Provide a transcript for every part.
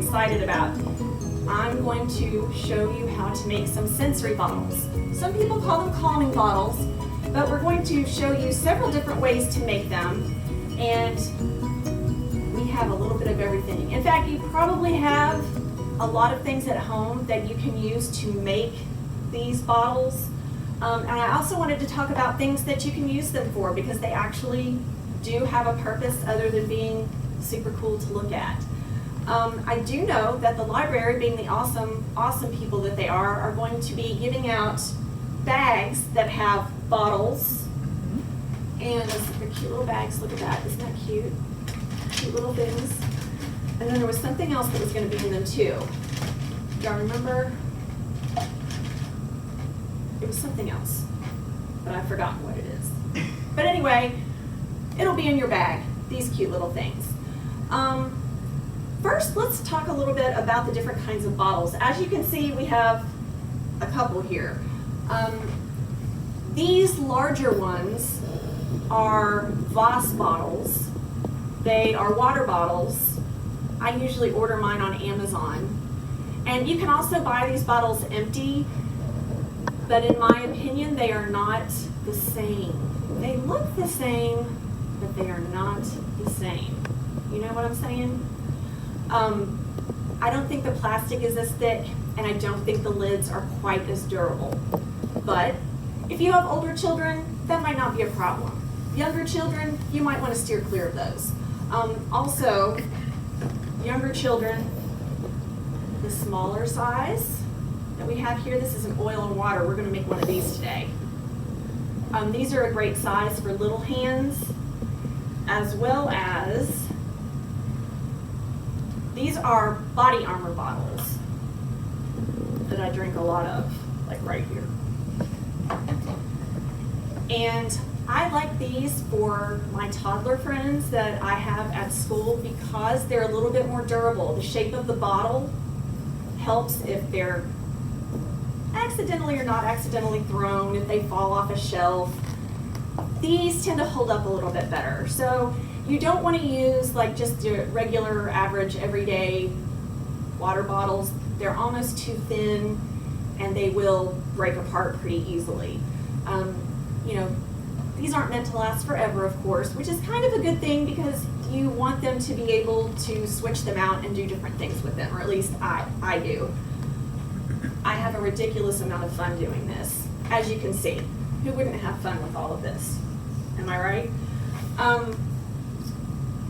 excited about. I'm going to show you how to make some sensory bottles. Some people call them calming bottles, but we're going to show you several different ways to make them, and we have a little bit of everything. In fact, you probably have a lot of things at home that you can use to make these bottles. And I also wanted to talk about things that you can use them for, because they actually do have a purpose other than being super cool to look at. I do know that the library, being the awesome people that they are going to be giving out bags that have bottles. And they're cute little bags. Look at that. Isn't that cute? Cute little things. And then there was something else that was going to be in them too. Do y'all remember? It was something else, but I've forgotten what it is. But anyway, it'll be in your bag, these cute little things. First, let's talk a little bit about the different kinds of bottles. As you can see, we have a couple here. These larger ones are Voss bottles. They are water bottles. I usually order mine on Amazon. And you can also buy these bottles empty, but in my opinion, they are not the same. They look the same, but they are not the same. You know what I'm saying? I don't think the plastic is as thick, and I don't think the lids are quite as durable. But if you have older children, that might not be a problem. Younger children, you might want to steer clear of those. Also, younger children, the smaller size that we have here, this is an oil and water. We're going to make one of these today. These are a great size for little hands, as well as these are body armor bottles that I drink a lot of, like right here. And I like these for my toddler friends that I have at school because they're a little bit more durable. The shape of the bottle helps if they're accidentally or not accidentally thrown, if they fall off a shelf. These tend to hold up a little bit better. So you don't want to use like just your regular, average, everyday water bottles. They're almost too thin and they will break apart pretty easily. You know, these aren't meant to last forever, of course, which is kind of a good thing because you want them to be able to switch them out and do different things with them, or at least I do. I have a ridiculous amount of fun doing this, as you can see. Who wouldn't have fun with all of this? Am I right?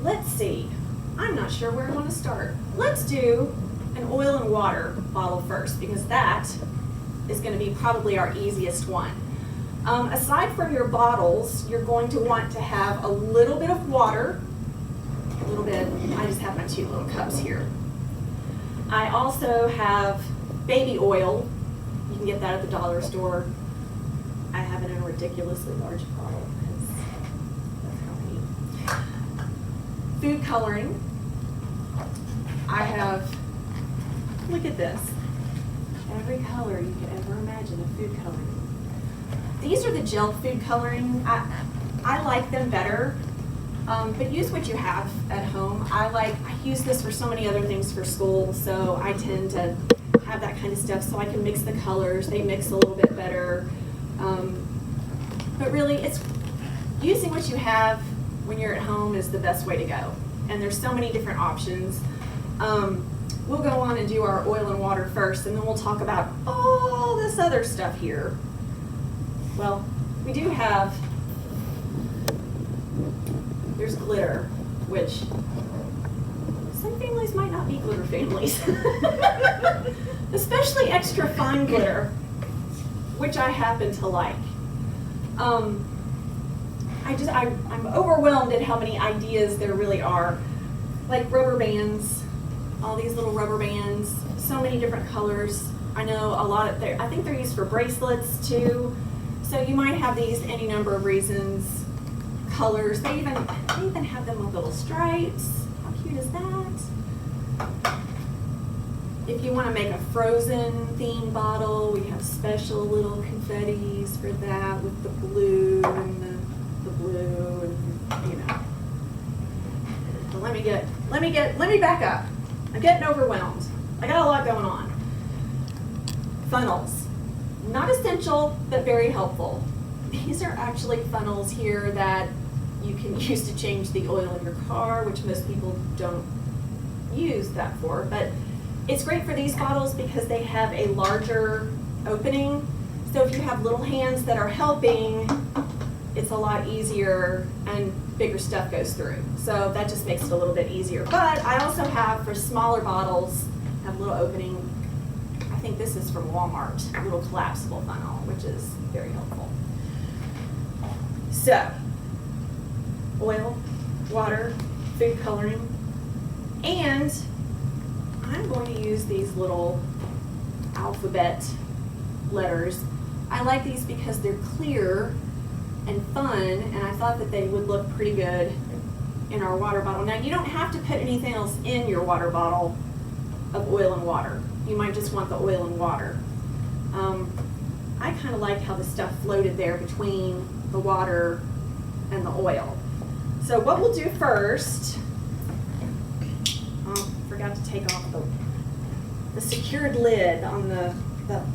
Let's see. I'm not sure where I want to start. Let's do an oil and water bottle first, because that is going to be probably our easiest one. Aside from your bottles, you're going to want to have a little bit of water, a little bit. I just have my two little cups here. I also have baby oil. You can get that at the dollar store. I have it in a ridiculously large bottle because that's how I eat. Food coloring. I have, look at this, every color you could ever imagine of food coloring. These are the gel food coloring. I like them better, but use what you have at home. I use this for so many other things for school, so I tend to have that kind of stuff so I can mix the colors. They mix a little bit better. But really, it's using what you have when you're at home is the best way to go. And there's so many different options. We'll go on and do our oil and water first, and then we'll talk about all this other stuff here. Well, we do have, there's glitter, which some families might not be glitter families. Especially extra fine glitter, which I happen to like. I'm overwhelmed at how many ideas there really are. Like rubber bands, all these little rubber bands, so many different colors. I know a lot of I think they're used for bracelets too. So you might have these any number of reasons. Colors, they even have them with little stripes. How cute is that? If you want to make a Frozen themed bottle, we have special little confettis for that with the blue and the blue and you know. But let me back up. I'm getting overwhelmed. I got a lot going on. Funnels. Not essential, but very helpful. These are actually funnels here that you can use to change the oil in your car, which most people don't use that for. But it's great for these bottles because they have a larger opening. So if you have little hands that are helping, it's a lot easier and bigger stuff goes through. So that just makes it a little bit easier. But I also have, for smaller bottles, have a little opening. I think this is from Walmart, a little collapsible funnel, which is very helpful. So, oil, water, food coloring, and I'm going to use these little alphabet letters. I like these because they're clear and fun, and I thought that they would look pretty good in our water bottle. Now, you don't have to put anything else in your water bottle of oil and water. You might just want the oil and water. I kind of liked how the stuff floated there between the water and the oil. So what we'll do first, forgot to take off the secured lid on the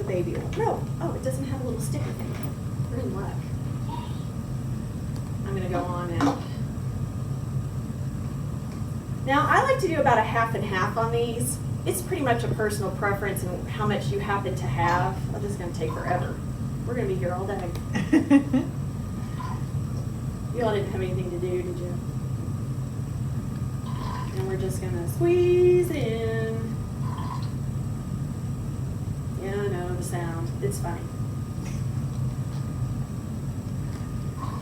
baby one. No, it doesn't have a little sticker thing. We're in luck. I'm gonna go on and, now I like to do about a half and half on these. It's pretty much a personal preference and how much you happen to have. Oh, this is gonna take forever. We're gonna be here all day. You all didn't have anything to do, did you? And we're just gonna squeeze in. Yeah, I know the sound. It's funny.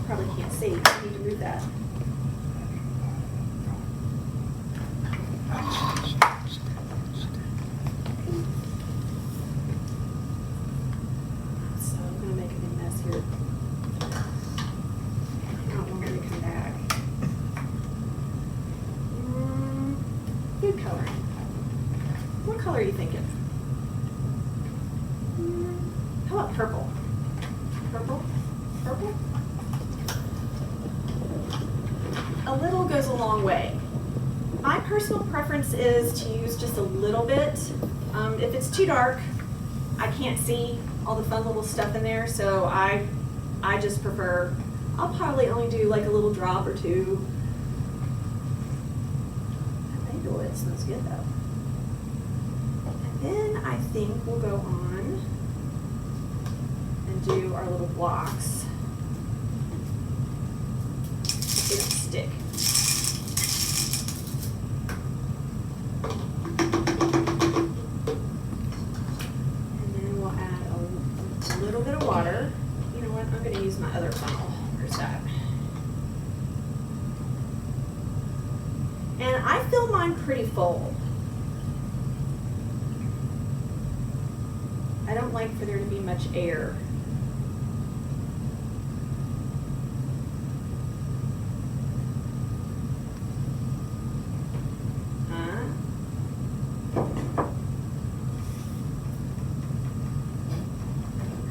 Probably can't see. I need to move that. So I'm gonna make a big mess here. I don't want her to come back. Food coloring. What color are you thinking? How about purple? Purple? Purple? A little goes a long way. My personal preference is to use just a little bit. If it's too dark, I can't see all the fun little stuff in there, so I just prefer, I'll probably only do like a little drop or two. I think it smells good though. And then I think we'll go on and do our little blocks. They don't stick. And then we'll add a little bit of water. You know what? I'm going to use my other funnel. Where's that? And I fill mine pretty full. I don't like for there to be much air.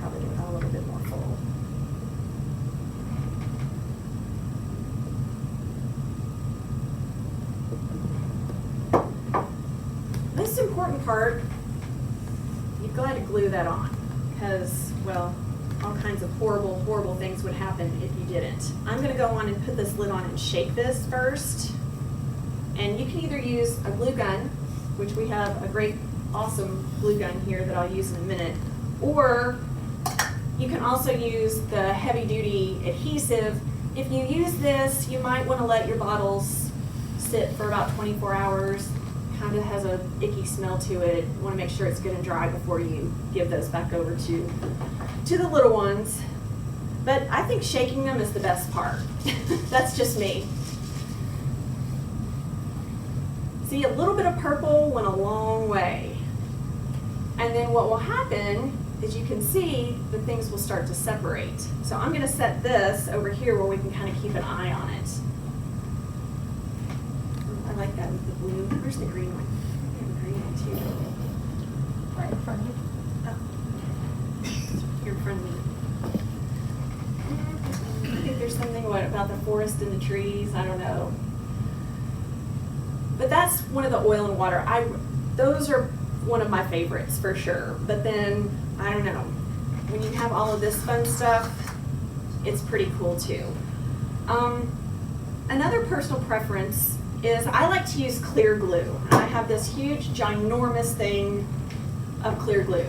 Probably get a little bit more full. Most important part, you've got to glue that on because, well, all kinds of horrible, horrible things would happen if you didn't. I'm going to go on and put this lid on and shake this first. And you can either use a glue gun, which we have a great, awesome glue gun here that I'll use in a minute, or you can also use the heavy-duty adhesive. If you use this, you might want to let your bottles sit for about 24 hours. Kind of has a icky smell to it. You want to make sure it's good and dry before you give those back over to the little ones. But I think shaking them is the best part. That's just me. See, a little bit of purple went a long way. And then what will happen is you can see that things will start to separate. So I'm going to set this over here where we can kind of keep an eye on it. I like that with the blue. Where's the green one? I have a green one too. Right in front of you. Oh. You're in front of me. I think there's something about the forest and the trees. I don't know. But that's one of the oil and water. those are one of my favorites for sure. But then, I don't know, when you have all of this fun stuff, it's pretty cool too. Another personal preference is I like to use clear glue. I have this huge, ginormous thing of clear glue.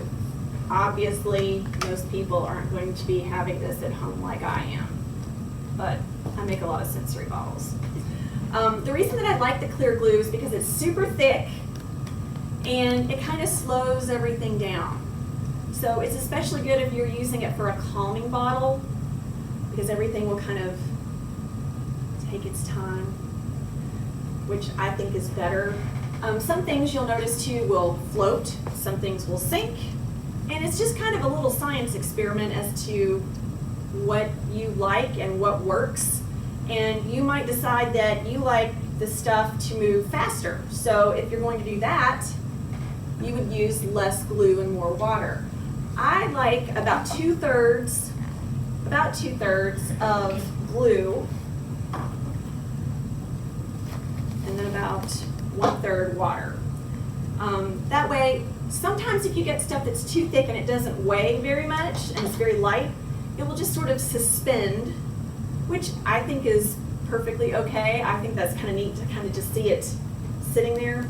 Obviously, most people aren't going to be having this at home like I am, but I make a lot of sensory bottles. The reason that I like the clear glue is because it's super thick and it kind of slows everything down. So it's especially good if you're using it for a calming bottle, because everything will kind of take its time, which I think is better. Some things you'll notice too will float, some things will sink, and it's just kind of a little science experiment as to what you like and what works. And you might decide that you like the stuff to move faster. So if you're going to do that, you would use less glue and more water. I like about two-thirds of glue, and then about 1/3 water. That way, sometimes if you get stuff that's too thick and it doesn't weigh very much and it's very light, it will just sort of suspend, which I think is perfectly okay. I think that's kind of neat to kind of just see it sitting there.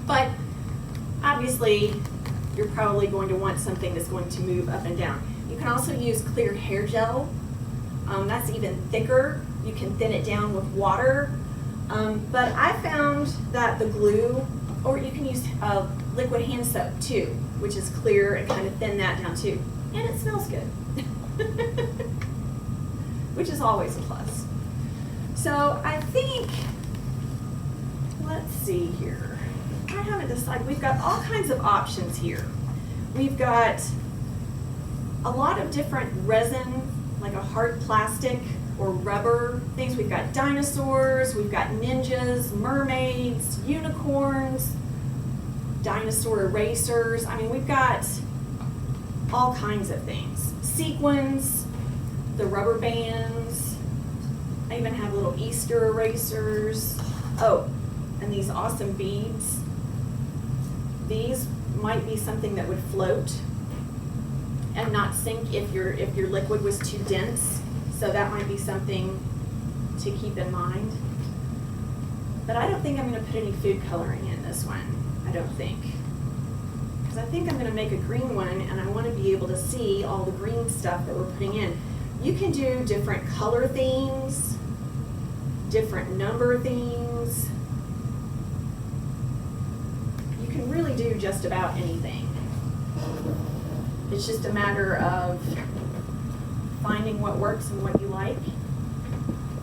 But obviously, you're probably going to want something that's going to move up and down. You can also use clear hair gel. That's even thicker. You can thin it down with water. But I found that the glue, or you can use liquid hand soap too, which is clear, and kind of thin that down too. And it smells good, which is always a plus. So I think, let's see here. I haven't decided. We've got all kinds of options here. We've got a lot of different resin, like a hard plastic or rubber things. We've got dinosaurs, we've got ninjas, mermaids, unicorns, dinosaur erasers. I mean, we've got all kinds of things. Sequins, the rubber bands. I even have little Easter erasers. Oh, and these awesome beads. These might be something that would float and not sink if your liquid was too dense. So that might be something to keep in mind. But I don't think I'm going to put any food coloring in this one. I don't think. Because I think I'm going to make a green one, and I want to be able to see all the green stuff that we're putting in. You can do different color themes, different number themes. You can really do just about anything. It's just a matter of finding what works and what you like.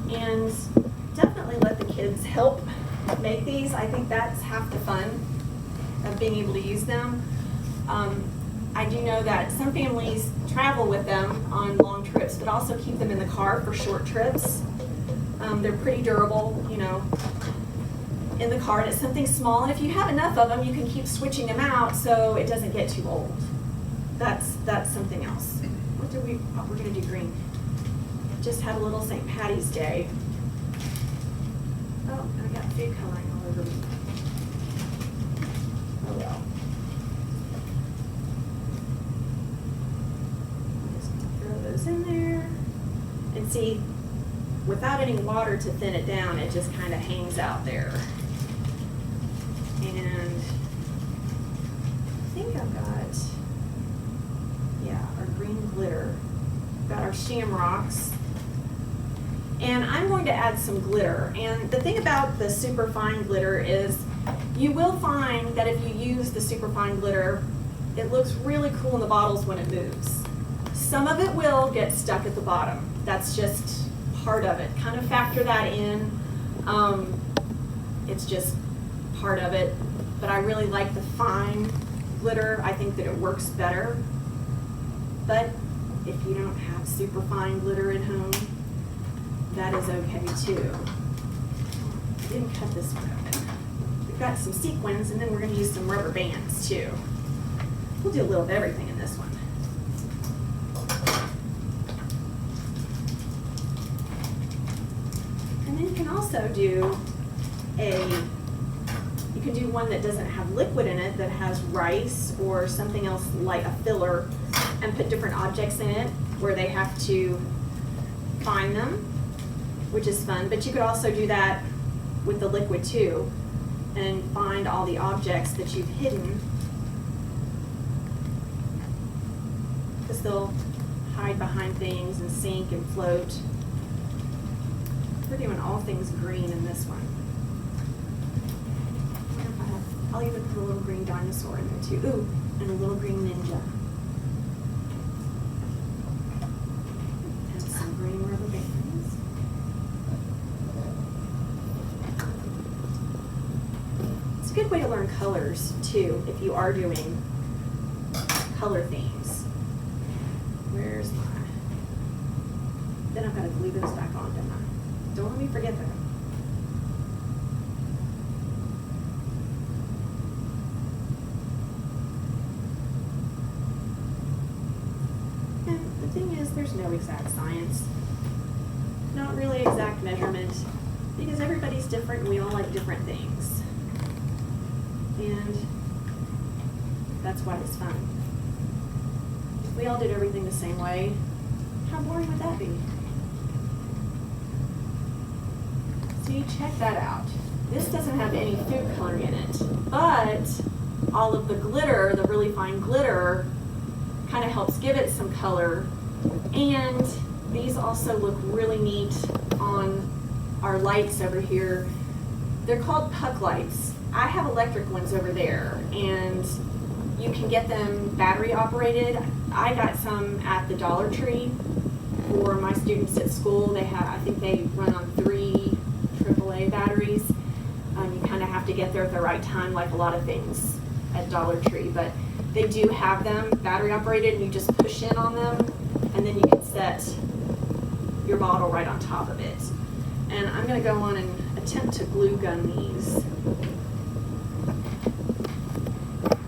And definitely let the kids help make these. I think that's half the fun of being able to use them. I do know that some families travel with them on long trips, but also keep them in the car for short trips. They're pretty durable, you know, in the car, and it's something small. And if you have enough of them, you can keep switching them out so it doesn't get too old. That's something else. What did we? Oh, we're going to do green. Just had a little St. Patty's Day. Oh, and I got food coloring all over me. Oh well. I'm just going to throw those in there. And see, without any water to thin it down, it just kind of hangs out there. And I think I've got, yeah, our green glitter. Got our shamrocks. And I'm going to add some glitter. And the thing about the superfine glitter is you will find that if you use the superfine glitter, it looks really cool in the bottles when it moves. Some of it will get stuck at the bottom. That's just part of it. Kind of factor that in. It's just part of it. But I really like the fine glitter. I think that it works better. But if you don't have super fine glitter at home, that is okay too. I didn't cut this one open. We've got some sequins, and then we're going to use some rubber bands too. We'll do a little of everything in this one. And then you can also do can do one that doesn't have liquid in it, that has rice or something else like a filler, and put different objects in it where they have to find them, which is fun. But you could also do that with the liquid too, and find all the objects that you've hidden, because they'll hide behind things and sink and float. We're doing all things green in this one. I'll even put a little green dinosaur in there too. Ooh, and a little green ninja. And some green rubber bands. It's a good way to learn colors too, if you are doing color themes. Where's my... Then I've got to glue those back on, don't I? Don't let me forget that. And the thing is, there's no exact science. Not really exact measurement, because everybody's different and we all like different things. And that's why it's fun. If we all did everything the same way, how boring would that be? See, check that out. This doesn't have any food coloring in it, but all of the glitter, the really fine glitter, kind of helps give it some color. And these also look really neat on our lights over here. They're called puck lights. I have electric ones over there, and you can get them battery operated. I got some at the Dollar Tree for my students at school. They have, I think they run on 3 AAA batteries. You kind of have to get there at the right time, like a lot of things at Dollar Tree, but they do have them battery operated, and you just push in on them, and then you can set your bottle right on top of it. And I'm going to go on and attempt to glue gun these.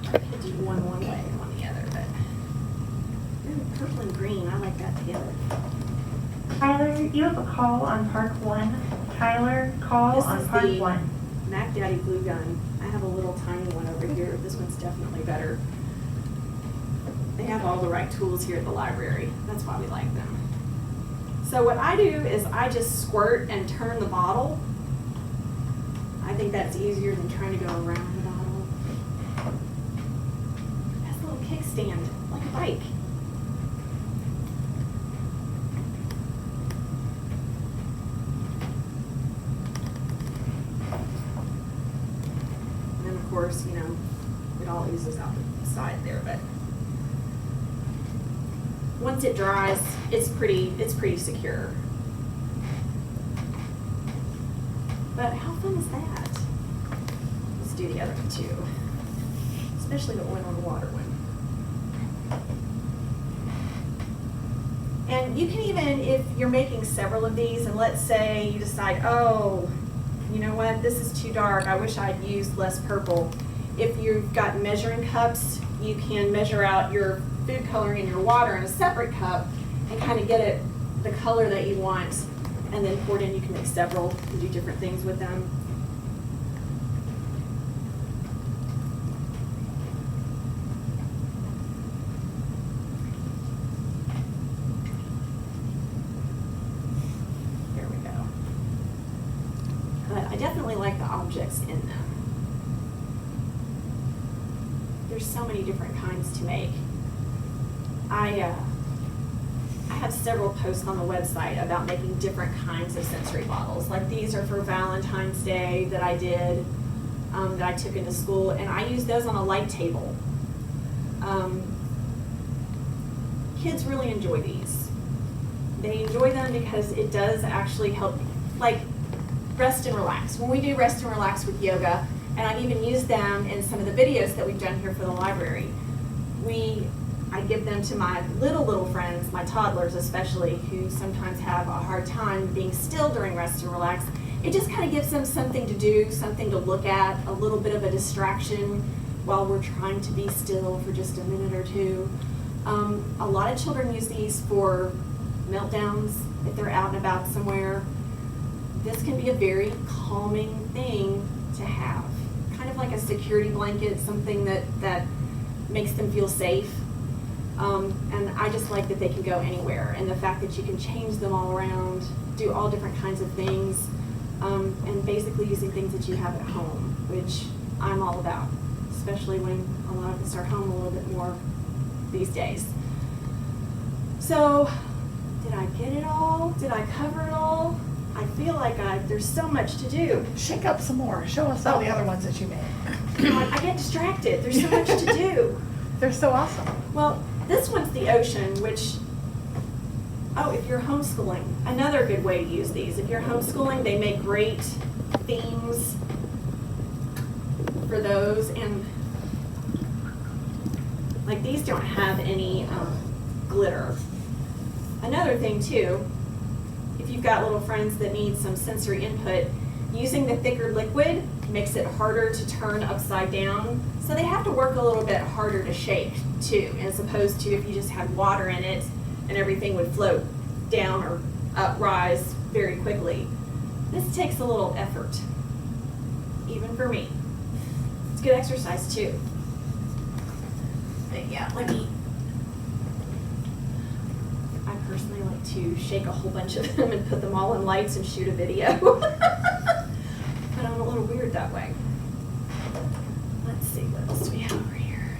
I could do one way and one the other, but ooh, purple and green, I like that together. Tyler, you have a call on Park 1. Tyler, call on Park 1. Mac Daddy glue gun. I have a little tiny one over here. This one's definitely better. They have all the right tools here at the library. That's why we like them. So what I do is I just squirt and turn the bottle. I think that's easier than trying to go around the bottle. It has a little kickstand, like a bike. And then of course, you know, it all oozes out the side there, but once it dries, it's pretty secure. But how fun is that? Let's do the other one too, especially the oil and water one. And you can even, if you're making several of these, and let's say you decide, oh, you know what, this is too dark, I wish I'd used less purple. If you've got measuring cups, you can measure out your food coloring in your water in a separate cup and kind of get it the color that you want, and then pour it in. You can make several and do different things with them. There we go. But I definitely like the objects in them. There's so many different kinds to make. I have several posts on the website about making different kinds of sensory bottles. Like these are for Valentine's Day that I did, that I took into school, and I use those on a light table. Kids really enjoy these. They enjoy them because it does actually help, like rest and relax. When we do rest and relax with yoga, and I've even used them in some of the videos that we've done here for the library, I give them to my little friends, my toddlers especially, who sometimes have a hard time being still during rest and relax. It just kind of gives them something to do, something to look at, a little bit of a distraction while we're trying to be still for just a minute or two. A lot of children use these for meltdowns if they're out and about somewhere. This can be a very calming thing to have. kind of like a security blanket, something that makes them feel safe. And I just like that they can go anywhere, and the fact that you can change them all around, do all different kinds of things, and basically using things that you have at home, which I'm all about, especially when a lot of us are home a little bit more these days. So, did I get it all? Did I cover it all? I feel like there's so much to do. Shake up some more. Show us all the other ones that you made. God, I get distracted. There's so much to do. They're so awesome. Well, this one's the ocean, which, if you're homeschooling, another good way to use these. If you're homeschooling, they make great themes for those. And like these don't have any glitter. Another thing too, if you've got little friends that need some sensory input, using the thicker liquid makes it harder to turn upside down. So they have to work a little bit harder to shake too, as opposed to if you just had water in it and everything would float down or rise very quickly. This takes a little effort, even for me. It's good exercise too. But yeah, I personally like to shake a whole bunch of them and put them all in lights and shoot a video. But I'm a little weird that way. Let's see, what else do we have over here?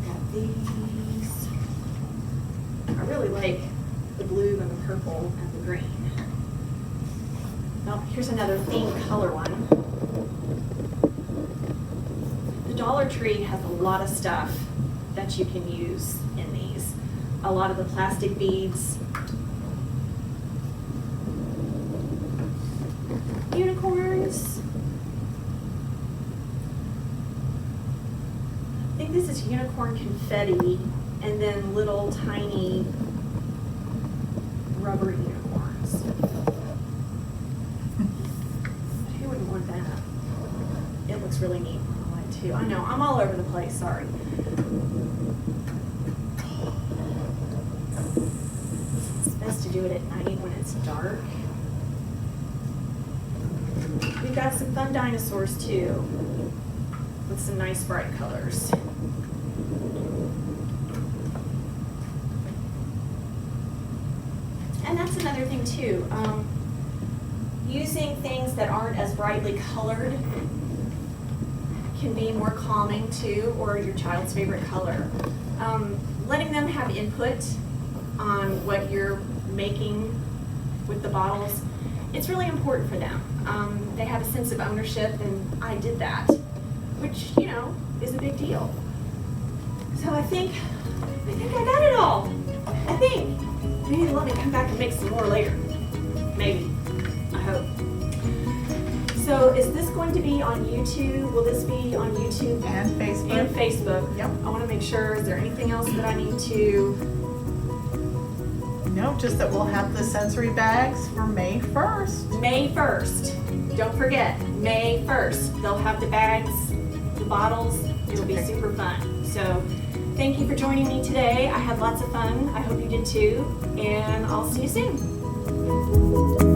Got these. I really like the blue and the purple and the green. Now, here's another theme color one. The Dollar Tree has a lot of stuff that you can use in these. A lot of the plastic beads. Unicorns. I think this is unicorn confetti and then little tiny rubber unicorns. Who wouldn't want that? It looks really neat online too. I know, I'm all over the place, sorry. It's best to do it at night when it's dark. We've got some fun dinosaurs too, with some nice bright colors. And that's another thing too. Using things that aren't as brightly colored can be more calming too, or your child's favorite color. Letting them have input on what you're making with the bottles, it's really important for them. They have a sense of ownership, and I did that, which, you know, is a big deal. So I think I got it all. I think. Maybe they'll let me come back and make some more later. Maybe. I hope. So is this going to be on YouTube? Will this be on YouTube? And Facebook. And Facebook. Yep. I want to make sure, is there anything else that I need to? No, just that we'll have the sensory bags for May 1st. May 1st. Don't forget, May 1st. They'll have the bags, the bottles. It'll be super fun. So thank you for joining me today. I had lots of fun. I hope you did too. And I'll see you soon.